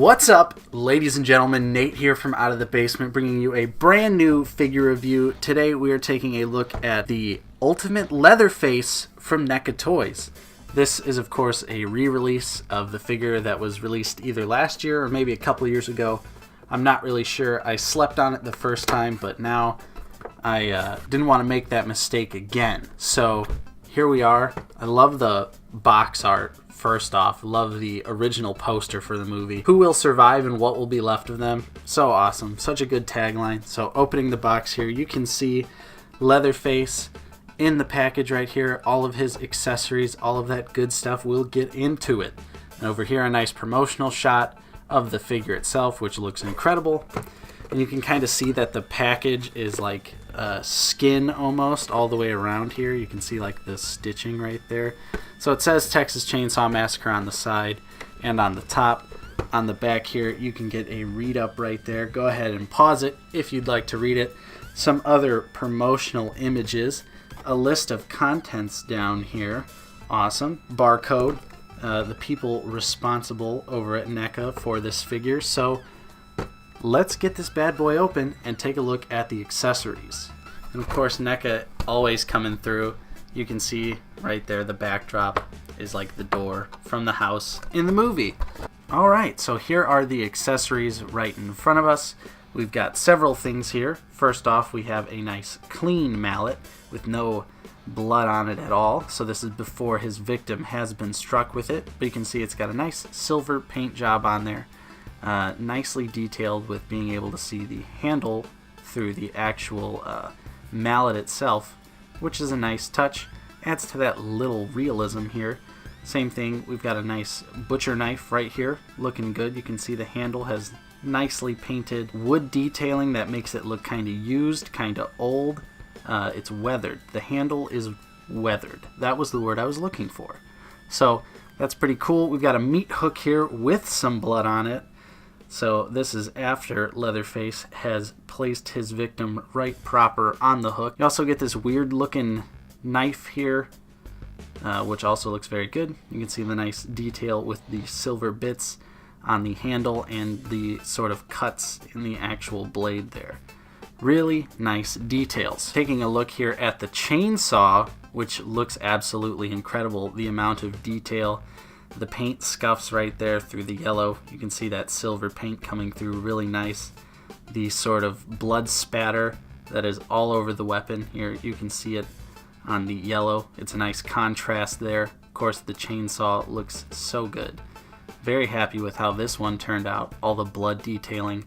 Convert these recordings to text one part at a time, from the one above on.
What's up, ladies and gentlemen? Nate here from Out of the Basement, bringing you a brand new figure review. Today we are taking a look at the Ultimate Leatherface from Neca Toys. This is, of course, a re-release of the figure that was released either last year or maybe a couple years ago. I'm not really sure. I slept on it the first time, but now I didn't want to make that mistake again. So here we are. I love the box art. First off, love the original poster for the movie. Who will survive and what will be left of them? So awesome. Such a good tagline. So opening the box here, you can see Leatherface in the package right here. All of his accessories, all of that good stuff. We'll get into it. And over here, a nice promotional shot of the figure itself, which looks incredible. And you can kind of see that the package is like skin almost all the way around here. You can see like the stitching right there. So it says Texas Chainsaw Massacre on the side and on the top. On the back here, you can get a read up right there. Go ahead and pause it if you'd like to read it. Some other promotional images. A list of contents down here. Awesome. Barcode. The people responsible over at Neca for this figure. So let's get this bad boy open and take a look at the accessories. And of course, Neca always coming through. You can see right there the backdrop is like the door from the house in the movie. Alright, so here are the accessories right in front of us. We've got several things here. First off, we have a nice clean mallet with no blood on it at all. So this is before his victim has been struck with it. But you can see it's got a nice silver paint job on there. Nicely detailed with being able to see the handle through the actual mallet itself, which is a nice touch. Adds to that little realism here. Same thing, we've got a nice butcher knife right here, looking good. You can see the handle has nicely painted wood detailing that makes it look kind of used, kind of old. It's weathered. The handle is weathered. That was the word I was looking for. So that's pretty cool. We've got a meat hook here with some blood on it. So this is after Leatherface has placed his victim right proper on the hook. You also get this weird looking knife here, which also looks very good. You can see the nice detail with the silver bits on the handle and the sort of cuts in the actual blade there. Really nice details. Taking a look here at the chainsaw, which looks absolutely incredible. The amount of detail. The paint scuffs right there through the yellow. You can see that silver paint coming through really nice. The sort of blood spatter that is all over the weapon here. You can see it on the yellow. It's a nice contrast there. Of course, the chainsaw looks so good. Very happy with how this one turned out. All the blood detailing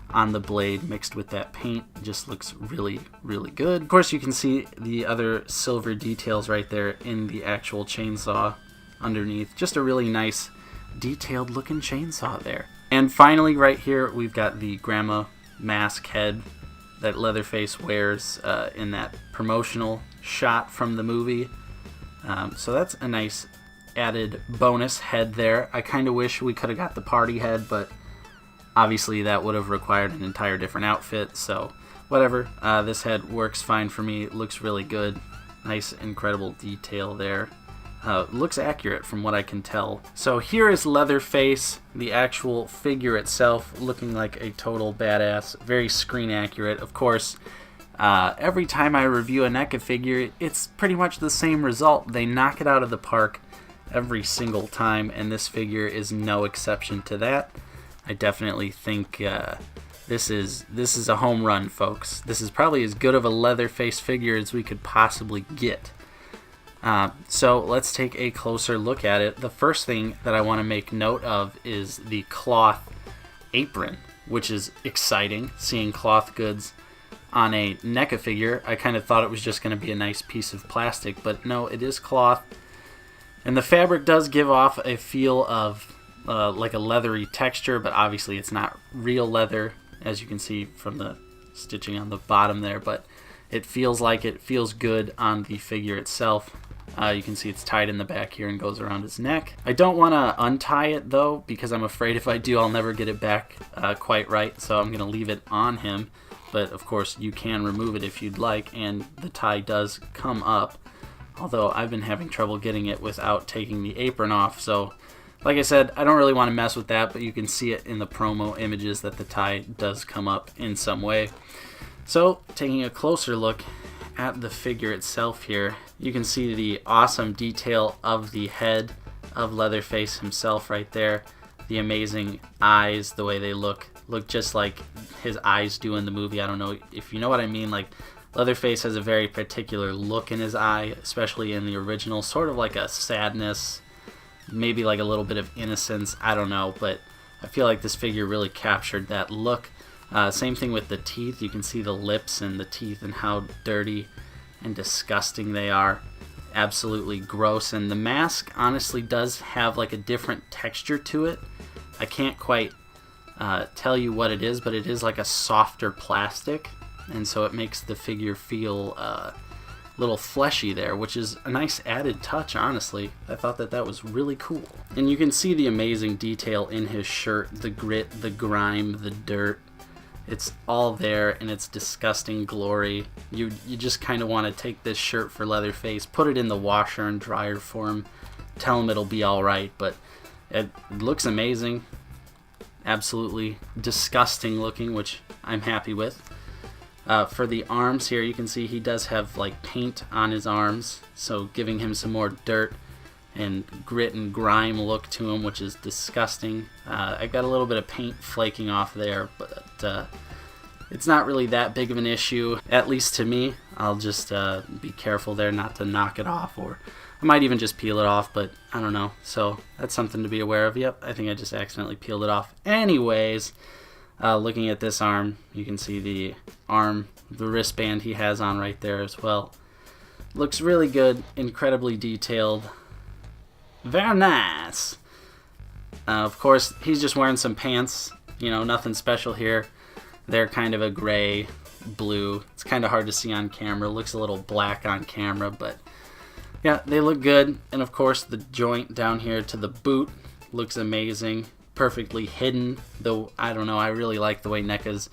on the blade mixed with that paint just looks really, really good. Of course, you can see the other silver details right there in the actual chainsaw underneath. Just a really nice detailed looking chainsaw there. And finally right here we've got the grandma mask head that Leatherface wears in that promotional shot from the movie. So that's a nice added bonus head there. I kind of wish we could have got the party head, but obviously that would have required an entire different outfit, so whatever. This head works fine for me. It looks really good. Nice incredible detail there. Looks accurate from what I can tell. So here is Leatherface, the actual figure itself, looking like a total badass. Very screen accurate. Of course, every time I review a Neca figure, it's pretty much the same result. They knock it out of the park every single time, and this figure is no exception to that. I definitely think this is a home run, folks. This is probably as good of a Leatherface figure as we could possibly get. So let's take a closer look at it. The first thing that I want to make note of is the cloth apron, which is exciting, seeing cloth goods on a Neca figure. I kind of thought it was just going to be a nice piece of plastic, but no, it is cloth. And the fabric does give off a feel of like a leathery texture, but obviously it's not real leather, as you can see from the stitching on the bottom there, but it feels like it feels good on the figure itself. You can see it's tied in the back here and goes around his neck. I don't want to untie it though, because I'm afraid if I do I'll never get it back quite right, so I'm going to leave it on him. But of course you can remove it if you'd like, and the tie does come up, although I've been having trouble getting it without taking the apron off, so Like I said, I don't really want to mess with that, but you can see it in the promo images that the tie does come up in some way. So, taking a closer look at the figure itself here, you can see the awesome detail of the head of Leatherface himself right there. The amazing eyes, the way they look just like his eyes do in the movie. I don't know if you know what I mean. Like, Leatherface has a very particular look in his eye, especially in the original, sort of like a sadness, maybe like a little bit of innocence, I don't know, but I feel like this figure really captured that look. Same thing with the teeth. You can see the lips and the teeth and how dirty and disgusting they are. Absolutely gross. And the mask honestly does have like a different texture to it. I can't quite tell you what it is, but it is like a softer plastic, and so it makes the figure feel a little fleshy there, which is a nice added touch, honestly. I thought that was really cool. And you can see the amazing detail in his shirt, the grit, the grime, the dirt. It's all there in its disgusting glory. You just kind of want to take this shirt for Leatherface, put it in the washer and dryer for him, tell him it'll be alright, but it looks amazing. Absolutely disgusting looking, which I'm happy with. For the arms here, you can see he does have like paint on his arms, so giving him some more dirt and grit and grime look to him, which is disgusting. I got a little bit of paint flaking off there, but it's not really that big of an issue, at least to me. I'll just be careful there not to knock it off, or I might even just peel it off, but I don't know. So that's something to be aware of. Yep, I think I just accidentally peeled it off. Anyways, looking at this arm, you can see the wristband he has on right there as well. Looks really good, incredibly detailed. Very nice. Of course, he's just wearing some pants. You know, nothing special here. They're kind of a gray, blue. It's kind of hard to see on camera. Looks a little black on camera, but yeah, they look good. And of course, the joint down here to the boot looks amazing. Perfectly hidden, though I don't know, I really like the way NECA's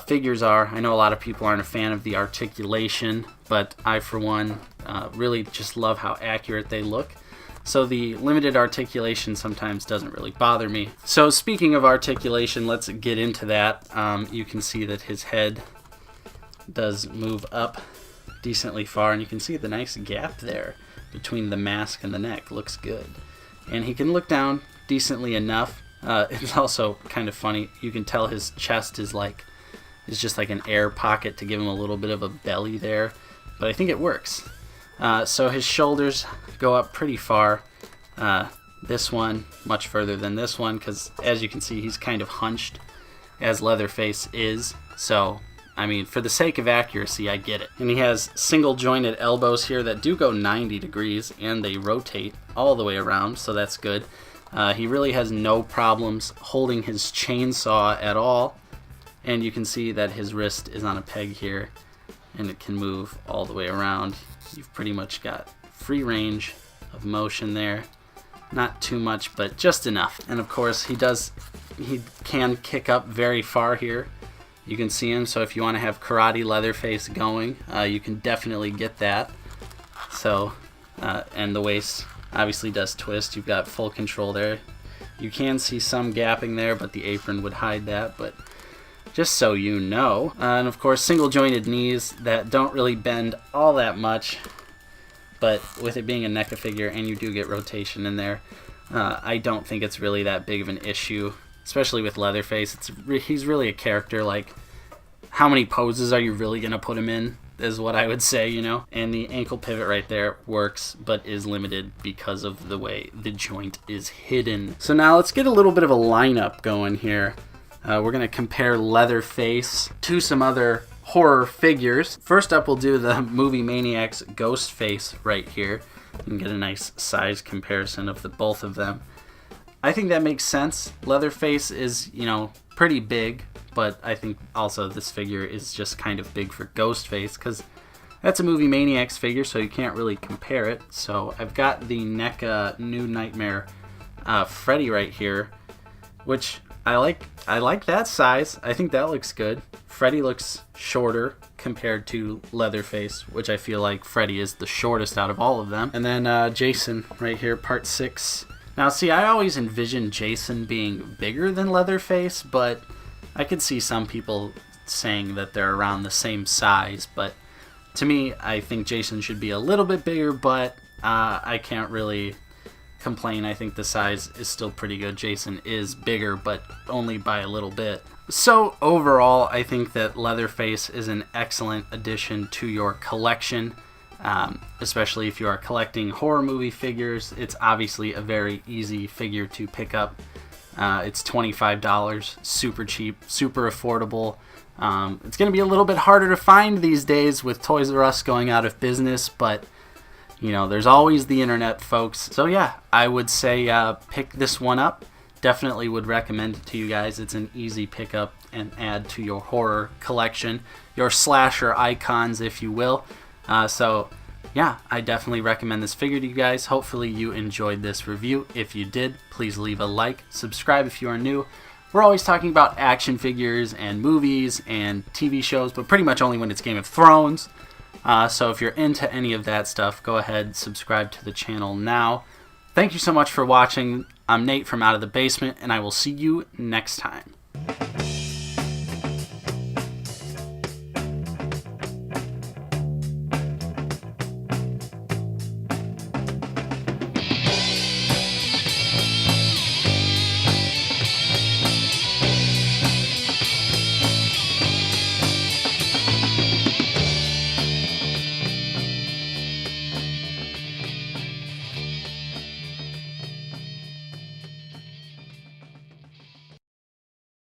figures are. I know a lot of people aren't a fan of the articulation, but I, for one, really just love how accurate they look. So the limited articulation sometimes doesn't really bother me. So speaking of articulation, let's get into that. You can see that his head does move up decently far, and you can see the nice gap there between the mask and the neck. Looks good. And he can look down decently enough. It's also kind of funny. You can tell his chest is just like an air pocket to give him a little bit of a belly there, but I think it works. So his shoulders go up pretty far. This one much further than this one, because as you can see, he's kind of hunched, as Leatherface is. So I mean, for the sake of accuracy, I get it. And he has single jointed elbows here that do go 90 degrees, and they rotate all the way around, so that's good. He really has no problems holding his chainsaw at all, and you can see that his wrist is on a peg here, and it can move all the way around. You've pretty much got free range of motion there. Not too much, but just enough. And of course, he can kick up very far here. You can see him, so if you want to have karate Leatherface going, you can definitely get that. So, and the waist obviously does twist. You've got full control there. You can see some gapping there, but the apron would hide that, but just so you know. And of course, single jointed knees that don't really bend all that much, but with it being a NECA figure and you do get rotation in there, I don't think it's really that big of an issue, especially with Leatherface. He's really a character. Like, how many poses are you really going to put him in is what I would say, you know? And the ankle pivot right there works, but is limited because of the way the joint is hidden. So now let's get a little bit of a lineup going here. We're going to compare Leatherface to some other horror figures. First up, we'll do the Movie Maniacs Ghostface right here and get a nice size comparison of the both of them. I think that makes sense. Leatherface is, you know, pretty big, but I think also this figure is just kind of big for Ghostface because that's a Movie Maniacs figure, so you can't really compare it. So I've got the NECA New Nightmare Freddy right here, which I like that size. I think that looks good. Freddy looks shorter compared to Leatherface, which I feel like Freddy is the shortest out of all of them. And then Jason right here, part 6. Now, see, I always envisioned Jason being bigger than Leatherface, but I could see some people saying that they're around the same size. But to me, I think Jason should be a little bit bigger, but I can't really complain. I think the size is still pretty good. Jason is bigger, but only by a little bit. So overall, I think that Leatherface is an excellent addition to your collection. Especially if you are collecting horror movie figures. It's obviously a very easy figure to pick up. It's $25, super cheap, super affordable. It's going to be a little bit harder to find these days with Toys R Us going out of business, but you know, there's always the internet, folks. So yeah, I would say pick this one up. Definitely would recommend it to you guys. It's an easy pickup and add to your horror collection, your slasher icons, if you will. So yeah, I definitely recommend this figure to you guys. Hopefully you enjoyed this review. If you did, please leave a like, subscribe if you are new. We're always talking about action figures and movies and TV shows, but pretty much only when it's Game of Thrones. So if you're into any of that stuff, go ahead, subscribe to the channel now. Thank you so much for watching. I'm Nate from Out of the Basement, and I will see you next time.